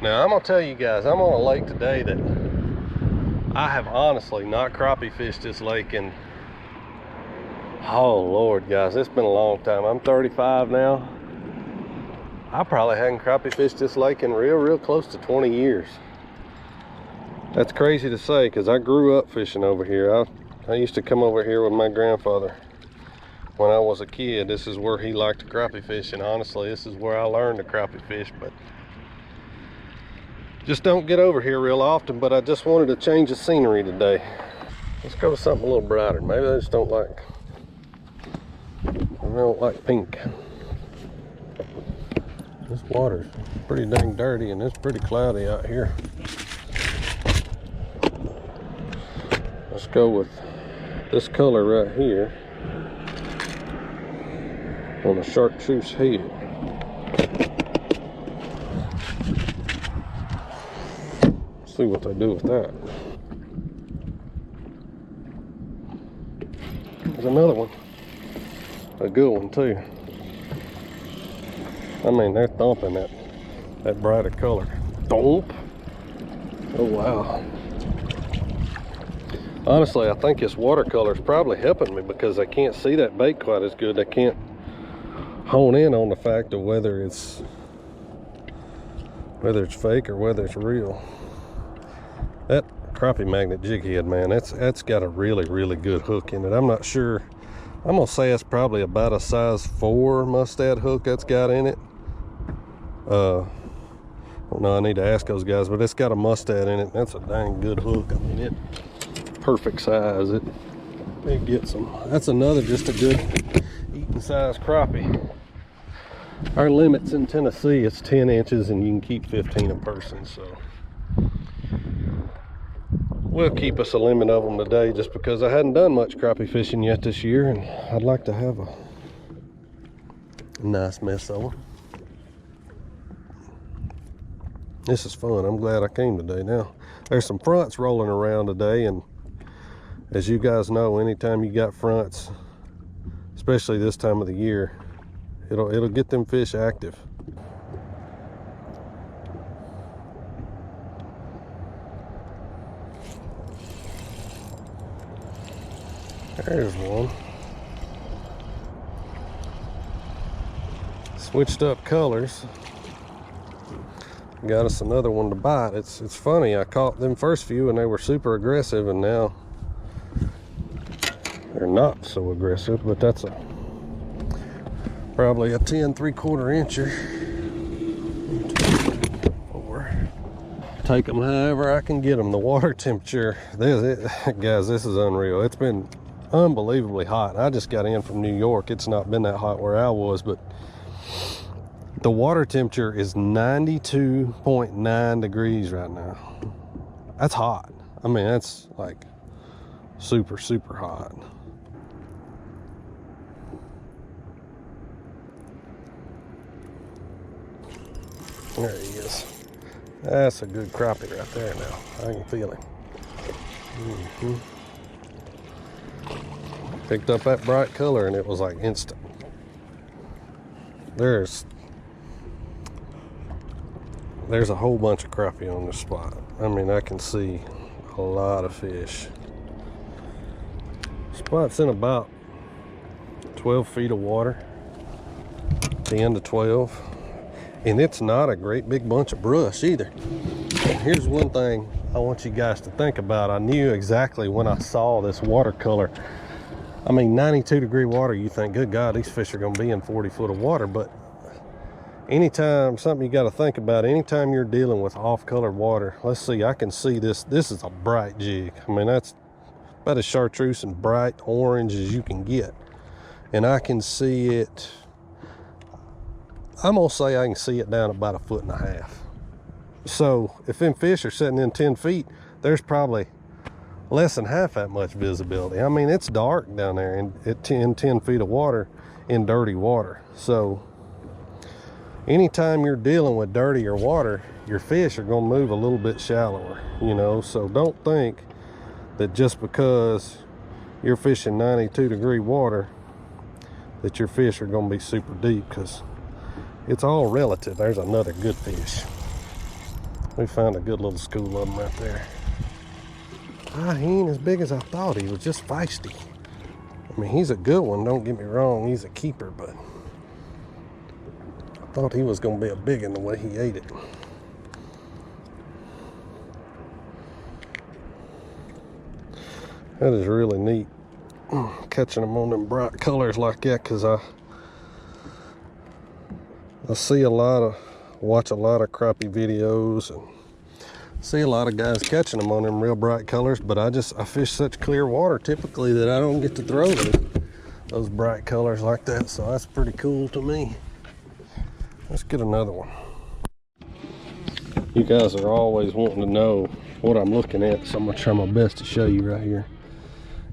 Now I'm gonna tell you guys, I'm on a lake today that I have honestly not crappie fished this lake in, oh Lord guys, it's been a long time. I'm 35 now. I probably hadn't crappie fished this lake in real close to 20 years. That's crazy to say because I grew up fishing over here. I used to come over here with my grandfather when I was a kid. This is where he liked to crappie fish, and honestly this is where I learned to crappie fish, but just don't get over here real often. But I just wanted to change the scenery today. Let's go to something a little brighter. Maybe I just don't like pink. This water's pretty dang dirty and it's pretty cloudy out here. Let's go with this color right here on a chartreuse head. See what they do with that. There's another one, a good one too. I mean, they're thumping that brighter color. Thump. Oh wow. Honestly, I think this watercolor is probably helping me because I can't see that bait quite as good. I can't hone in on the fact of whether it's fake or whether it's real. That crappie magnet jig head, man, that's got a really good hook in it. I'm not sure. I'm gonna say it's probably about a size 4 mustad hook that's got in it. I don't know, I need to ask those guys, but it's got a mustad in it. That's a dang good hook. I mean, it's perfect size. It gets them. That's another just a good eating size crappie. Our limits in Tennessee, it's 10 inches and you can keep 15 a person, so we'll keep us a limit of them today just because I hadn't done much crappie fishing yet this year, and I'd like to have a nice mess of them. This is fun. I'm glad I came today. Now, there's some fronts rolling around today, and as you guys know, anytime you got fronts, especially this time of the year, it'll get them fish active. There's one. Switched up colors. Got us another one to bite. It's funny, I caught them first few and they were super aggressive, and now they're not so aggressive, but that's probably a 10 3/4 incher. Take them however I can get them. The water temperature, guys, this is unreal. It's been unbelievably hot. I just got in from New York. It's not been that hot where I was, but the water temperature is 92.9 degrees right now. That's hot. I mean, that's like super hot. There he is. That's a good crappie right there now. I can feel him. Picked up that bright color and it was like instant. There's a whole bunch of crappie on this spot. I mean, I can see a lot of fish. Spot's in about 12 feet of water, 10 to 12. And it's not a great big bunch of brush either. Here's one thing I want you guys to think about. I knew exactly when I saw this watercolor. I mean, 92-degree water, you think, good God, these fish are gonna be in 40 foot of water. But anytime, something you gotta think about, anytime you're dealing with off-colored water, let's see, I can see this. This is a bright jig. I mean, that's about as chartreuse and bright orange as you can get. And I can see it, I'm gonna say I can see it down about 1.5 feet. So if them fish are sitting in 10 feet, there's probably less than half that much visibility. I mean, it's dark down there at 10 feet of water in dirty water. So anytime you're dealing with dirtier water, your fish are gonna move a little bit shallower, you know. So don't think that just because you're fishing 92-degree water that your fish are gonna be super deep, because it's all relative. There's another good fish. We found a good little school of them right there. He ain't as big as I thought. He was just feisty. I mean, he's a good one, don't get me wrong. He's a keeper, but I thought he was going to be a big one the way he ate it. That is really neat, catching them on them bright colors like that, because I see watch a lot of crappie videos and see a lot of guys catching them on them real bright colors, but I fish such clear water typically that I don't get to throw those bright colors like that, so that's pretty cool to me. Let's get another one. You guys are always wanting to know what I'm looking at, so I'm gonna try my best to show you right here.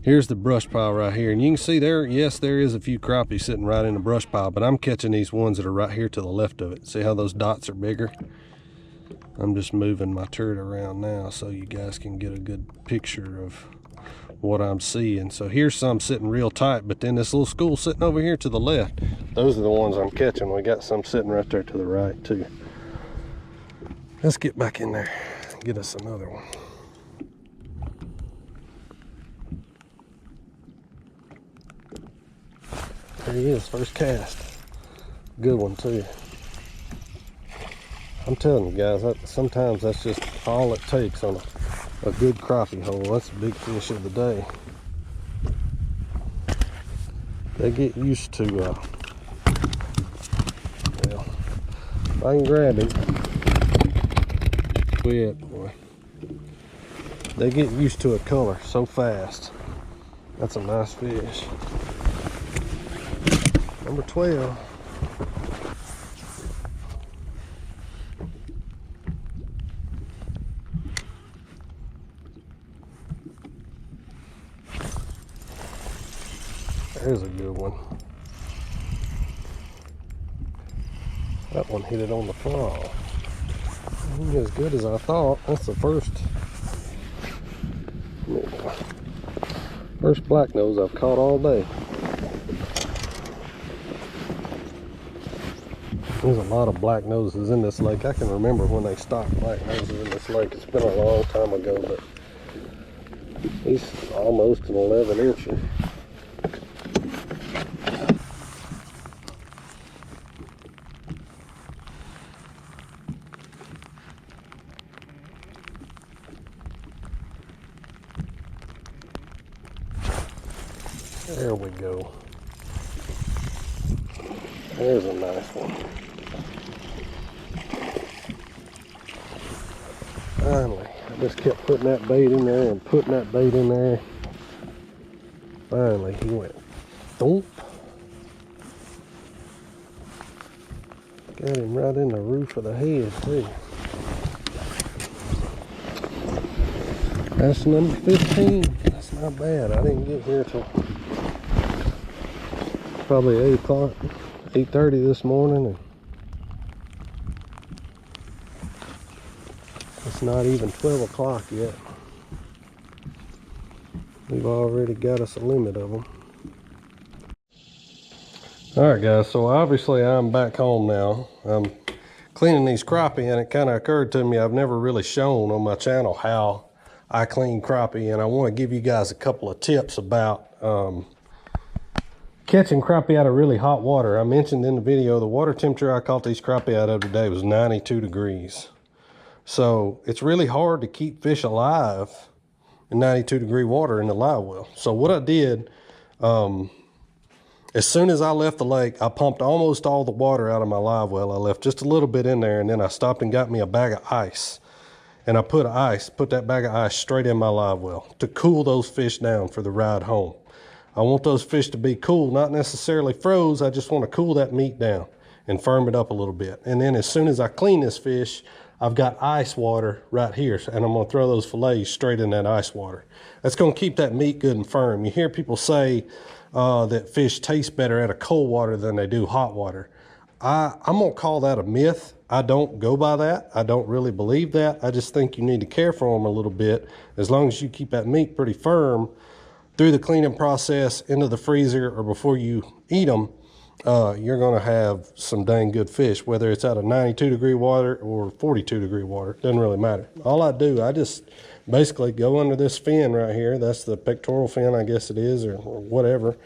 Here's the brush pile right here, and you can see there, yes, there is a few crappie sitting right in the brush pile, but I'm catching these ones that are right here to the left of it. See how those dots are bigger? I'm just moving my turret around now so you guys can get a good picture of what I'm seeing. So here's some sitting real tight, but then this little school sitting over here to the left, those are the ones I'm catching. We got some sitting right there to the right too. Let's get back in there and get us another one. There he is, first cast. Good one too. I'm telling you guys, sometimes that's just all it takes on a good crappie hole. That's a big fish of the day. They get used to, well, if I can grab him, quit, boy. They get used to a color so fast. That's a nice fish. Number 12. There's a good one. That one hit it on the fall. Ain't as good as I thought. That's the first black nose I've caught all day. There's a lot of black noses in this lake. I can remember when they stocked black noses in this lake. It's been a long time ago, but he's almost an 11-incher. There we go. There's a nice one. Finally, I just kept putting that bait in there and putting that bait in there. Finally, he went thump. Got him right in the roof of the head, too. That's number 15. That's not bad. I didn't get here till probably 8 o'clock, 8:30 this morning, and it's not even 12 o'clock yet. We've already got us a limit of them. All right, guys, so obviously I'm back home now. I'm cleaning these crappie, and it kind of occurred to me I've never really shown on my channel how I clean crappie, and I want to give you guys a couple of tips about catching crappie out of really hot water. I mentioned in the video the water temperature I caught these crappie out of today was 92 degrees. So it's really hard to keep fish alive in 92-degree water in the live well. So what I did, as soon as I left the lake, I pumped almost all the water out of my live well. I left just a little bit in there, and then I stopped and got me a bag of ice. And I put that bag of ice straight in my live well to cool those fish down for the ride home. I want those fish to be cool, not necessarily froze. I just want to cool that meat down and firm it up a little bit. And then as soon as I clean this fish, I've got ice water right here, and I'm going to throw those fillets straight in that ice water. That's going to keep that meat good and firm. You hear people say that fish taste better out of cold water than they do hot water. I'm going to call that a myth. I don't go by that. I don't really believe that. I just think you need to care for them a little bit. As long as you keep that meat pretty firm through the cleaning process, into the freezer, or before you eat them, you're going to have some dang good fish, whether it's out of 92-degree water or 42-degree water. Doesn't really matter. All I do, I just basically go under this fin right here. That's the pectoral fin, I guess it is, or whatever.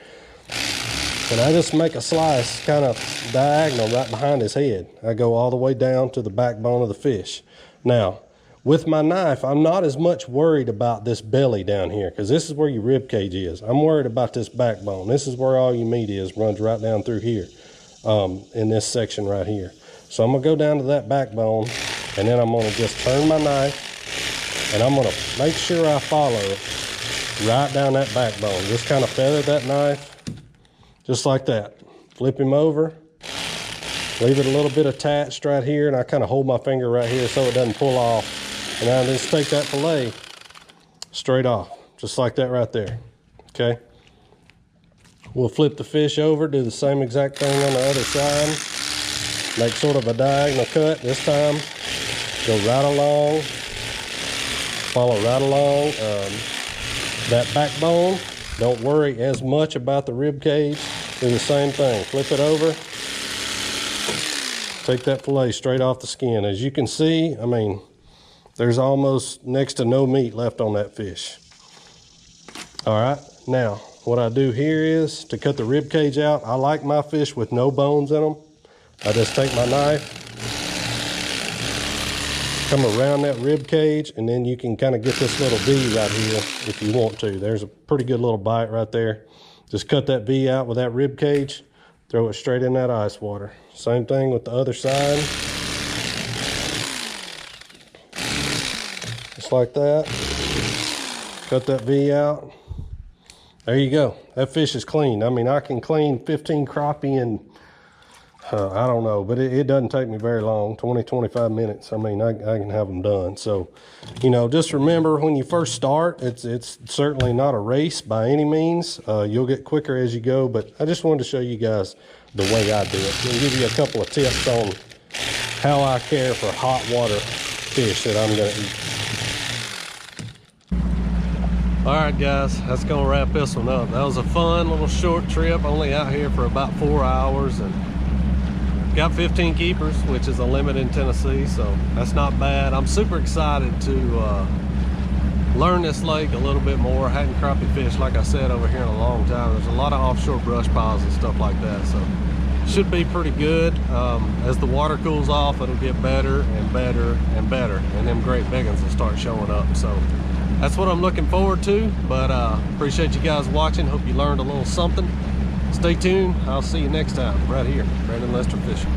And I just make a slice kind of diagonal right behind his head. I go all the way down to the backbone of the fish. Now, with my knife, I'm not as much worried about this belly down here, because this is where your rib cage is. I'm worried about this backbone. This is where all your meat is, runs right down through here, in this section right here. So I'm gonna go down to that backbone, and then I'm gonna just turn my knife, and I'm gonna make sure I follow it right down that backbone. Just kind of feather that knife, just like that. Flip him over, leave it a little bit attached right here, and I kind of hold my finger right here so it doesn't pull off. And I just take that fillet straight off, just like that right there, okay? We'll flip the fish over, do the same exact thing on the other side. Make sort of a diagonal cut this time. Go right along, follow right along. That backbone, don't worry as much about the rib cage. Do the same thing, flip it over. Take that fillet straight off the skin. As you can see, I mean, there's almost next to no meat left on that fish. All right, now what I do here is to cut the rib cage out. I like my fish with no bones in them. I just take my knife, come around that rib cage, and then you can kind of get this little V right here if you want to. There's a pretty good little bite right there. Just cut that V out with that rib cage, throw it straight in that ice water. Same thing with the other side. Just like that. Cut that V out. There you go. That fish is clean. I mean, I can clean 15 crappie in, I don't know, but it doesn't take me very long, 20, 25 minutes. I mean, I can have them done. So, you know, just remember when you first start, it's certainly not a race by any means. You'll get quicker as you go, but I just wanted to show you guys the way I do it and give you a couple of tips on how I care for hot water fish that I'm gonna eat. All right, guys, that's gonna wrap this one up. That was a fun little short trip, only out here for about 4 hours, and got 15 keepers, which is a limit in Tennessee, so that's not bad. I'm super excited to learn this lake a little bit more. I hadn't crappie fished, like I said, over here in a long time. There's a lot of offshore brush piles and stuff like that, so should be pretty good. As the water cools off, it'll get better and better and better, and them great big ones will start showing up. So that's what I'm looking forward to. But appreciate you guys watching. Hope you learned a little something. Stay tuned. I'll see you next time right here, Brandon Lester Fishing.